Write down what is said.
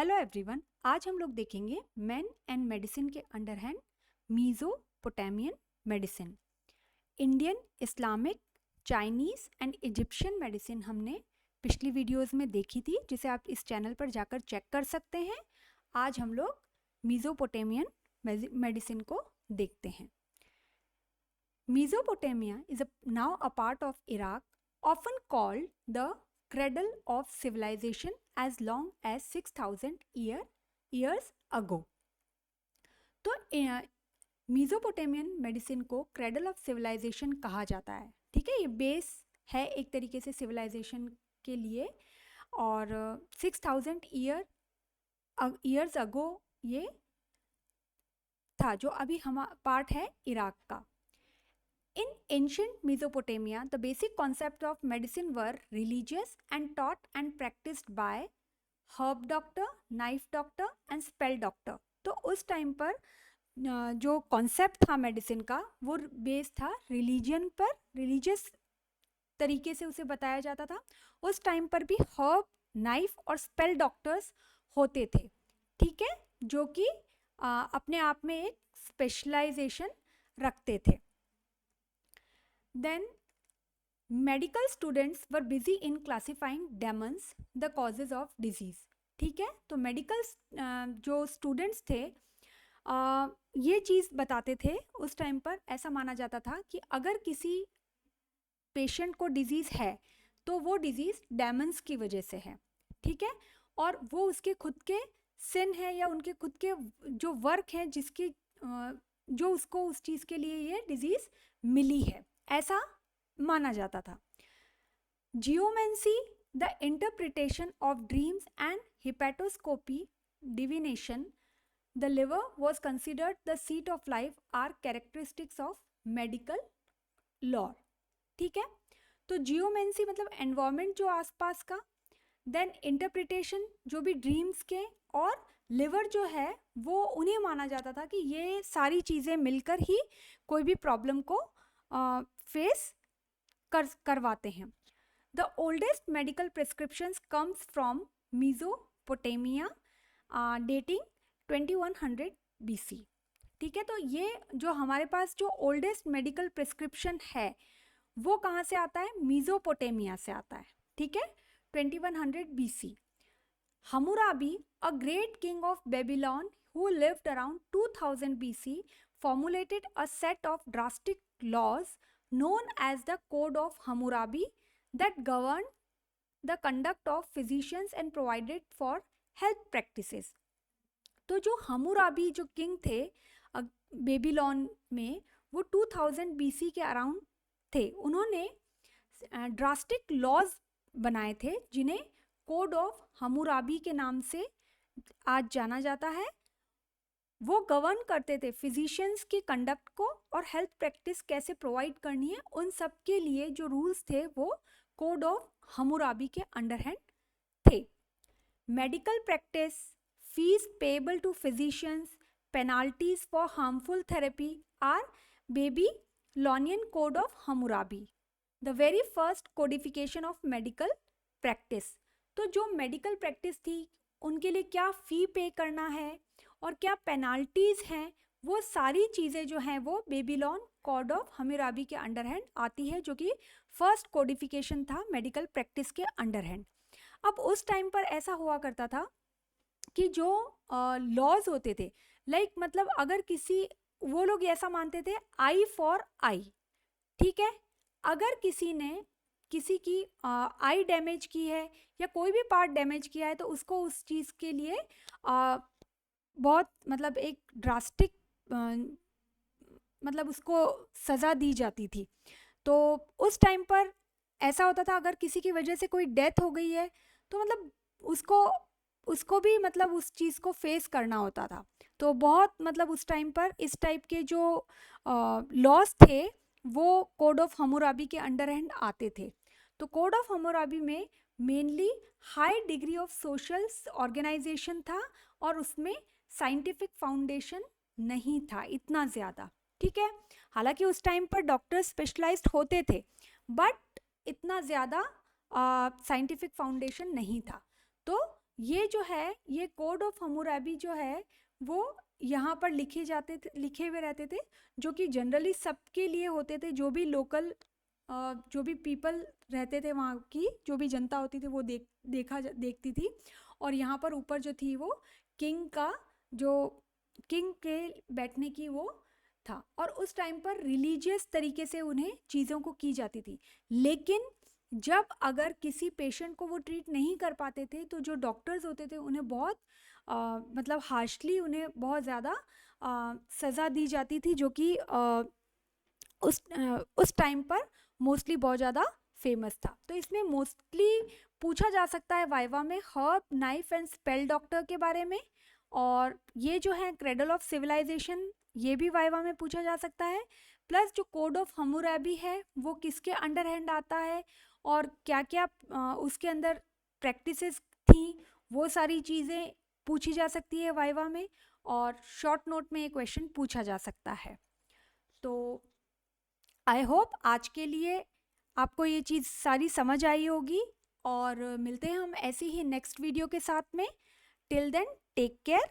Hello everyone, आज हम लोग देखेंगे मेन एंड मेडिसिन के under hand Mesopotamian medicine. Indian, Islamic, Chinese and Egyptian medicine हमने पिछली वीडियोस में देखी थी, जिसे आप इस चैनल पर जाकर चेक कर सकते हैं। आज हम लोग मीज़ोपोटामियन मेडिसिन को देखते हैं। Mesopotamia is now a part of Iraq, often called the cradle of civilization as long as 6,000 years ago. तो मीज़ोपोटामियन मेडिसिन को क्रेडल ऑफ सिविलाइजेशन कहा जाता है। ठीक है, ये बेस है एक तरीके से सिविलाइजेशन के लिए, और 6,000 ईयर्स अगो ये था, जो अभी हम पार्ट है इराक का। In ancient Mesopotamia, the basic concept of medicine were religious and taught and practiced by herb doctor, knife doctor and spell doctor. तो उस टाइम पर जो कॉन्सेप्ट था मेडिसिन का, वो बेस था रिलीजन पर, रिलीजियस तरीके से उसे बताया जाता था। उस टाइम पर भी हर्ब, नाइफ और स्पेल डॉक्टर्स होते थे, ठीक है, जो कि अपने आप में एक स्पेशलाइजेशन रखते थे। Then medical students were busy in classifying demons, the causes of disease. ठीक है, तो मेडिकल जो स्टूडेंट्स थे ये चीज़ बताते थे उस टाइम पर। ऐसा माना जाता था कि अगर किसी पेशेंट को डिजीज़ है तो वो डिजीज़ डेमन्स की वजह से है, ठीक है, और वो उसके खुद के सिन है या उनके खुद के जो वर्क हैं जिसकी जो उसको उस चीज़ के लिए ये डिजीज़ मिली है, ऐसा माना जाता था। Geomancy, the interpretation of dreams and hepatoscopy, divination, the liver was considered the seat of life are characteristics of medical lore. ठीक है, तो जियोमेंसी मतलब एनवायरमेंट जो आसपास का, देन इंटरप्रिटेशन जो भी ड्रीम्स के, और लिवर जो है वो उन्हें माना जाता था कि ये सारी चीज़ें मिलकर ही कोई भी प्रॉब्लम को फेस करवाते हैं। The oldest medical prescriptions comes from Mesopotamia, dating 2100 BC। ठीक है, तो ये जो हमारे पास जो ओल्डेस्ट मेडिकल प्रिस्क्रिप्शन है वो कहाँ से आता है? मीज़ोपोटामिया से आता है। ठीक है, 2100 BC। Hammurabi, a great king of Babylon who lived around 2000 BC, formulated a set of drastic laws known as the Code of Hammurabi that governed the conduct of physicians and provided for health practices. तो जो Hammurabi जो king थे Babylon में, वो 2000 BC के around थे। उन्होंने drastic laws बनाए थे जिन्हें कोड ऑफ हम्मुराबी के नाम से आज जाना जाता है। वो गवर्न करते थे फिजिशियंस की कंडक्ट को और हेल्थ प्रैक्टिस कैसे प्रोवाइड करनी है, उन सब के लिए जो रूल्स थे वो कोड ऑफ हम्मुराबी के अंडर हैंड थे। Medical practice, fees payable to physicians, penalties for harmful therapy are Babylonian code of Hammurabi, the very first codification of medical practice. तो जो मेडिकल प्रैक्टिस थी उनके लिए क्या फ़ी पे करना है और क्या पेनाल्टीज़ हैं, वो सारी चीज़ें जो हैं वो बेबीलोन कोड ऑफ हम्मुराबी के अंडर हैंड आती है, जो कि फर्स्ट कोडिफिकेशन था मेडिकल प्रैक्टिस के अंडर हैंड। अब उस टाइम पर ऐसा हुआ करता था कि जो लॉज होते थे, लाइक मतलब अगर किसी, वो लोग ऐसा मानते थे आई फॉर आई। ठीक है, अगर किसी ने किसी की आई डैमेज की है या कोई भी पार्ट डैमेज किया है तो उसको उस चीज़ के लिए बहुत मतलब एक ड्रास्टिक मतलब उसको सज़ा दी जाती थी। तो उस टाइम पर ऐसा होता था, अगर किसी की वजह से कोई डेथ हो गई है तो मतलब उसको भी मतलब उस चीज़ को फेस करना होता था। तो बहुत मतलब उस टाइम पर इस टाइप के जो लॉज थे वो कोड ऑफ हम्मुराबी के अंडर हैंड आते थे। तो कोड ऑफ हम्मुराबी में mainly high degree of social organisation था और उसमें साइंटिफिक फाउंडेशन नहीं था इतना ज़्यादा। ठीक है, हालांकि उस टाइम पर डॉक्टर स्पेशलाइज्ड होते थे बट इतना ज़्यादा साइंटिफिक फाउंडेशन नहीं था। तो ये जो है, ये कोड ऑफ हम्मुराबी जो है वो यहाँ पर लिखे हुए रहते थे, जो कि जनरली सबके लिए होते थे, जो भी लोकल जो भी पीपल रहते थे, वहाँ की जो भी जनता होती थी वो देखती थी। और यहाँ पर ऊपर जो थी वो किंग के बैठने की वो था। और उस टाइम पर रिलीजियस तरीके से उन्हें चीज़ों को की जाती थी। लेकिन जब अगर किसी पेशेंट को वो ट्रीट नहीं कर पाते थे तो जो डॉक्टर्स होते थे उन्हें बहुत मतलब हार्शली उन्हें बहुत ज़्यादा सज़ा दी जाती थी, जो कि उस टाइम पर मोस्टली बहुत ज़्यादा फेमस था। तो इसमें मोस्टली पूछा जा सकता है वाइवा में herb, knife and spell doctor के बारे में। और ये जो है क्रेडल ऑफ सिविलाइजेशन, ये भी वाइवा में पूछा जा सकता है। प्लस जो कोड ऑफ हम्मुराबी है वो किसके अंडर हैंड आता है और क्या क्या उसके अंदर प्रैक्टिसेस थी, वो सारी चीज़ें पूछी जा सकती है वाइवा में। और शॉर्ट नोट में ये क्वेश्चन पूछा जा सकता है। तो आई होप आज के लिए आपको ये चीज़ सारी समझ आई होगी, और मिलते हैं हम ऐसी ही नेक्स्ट वीडियो के साथ में। Till then take care.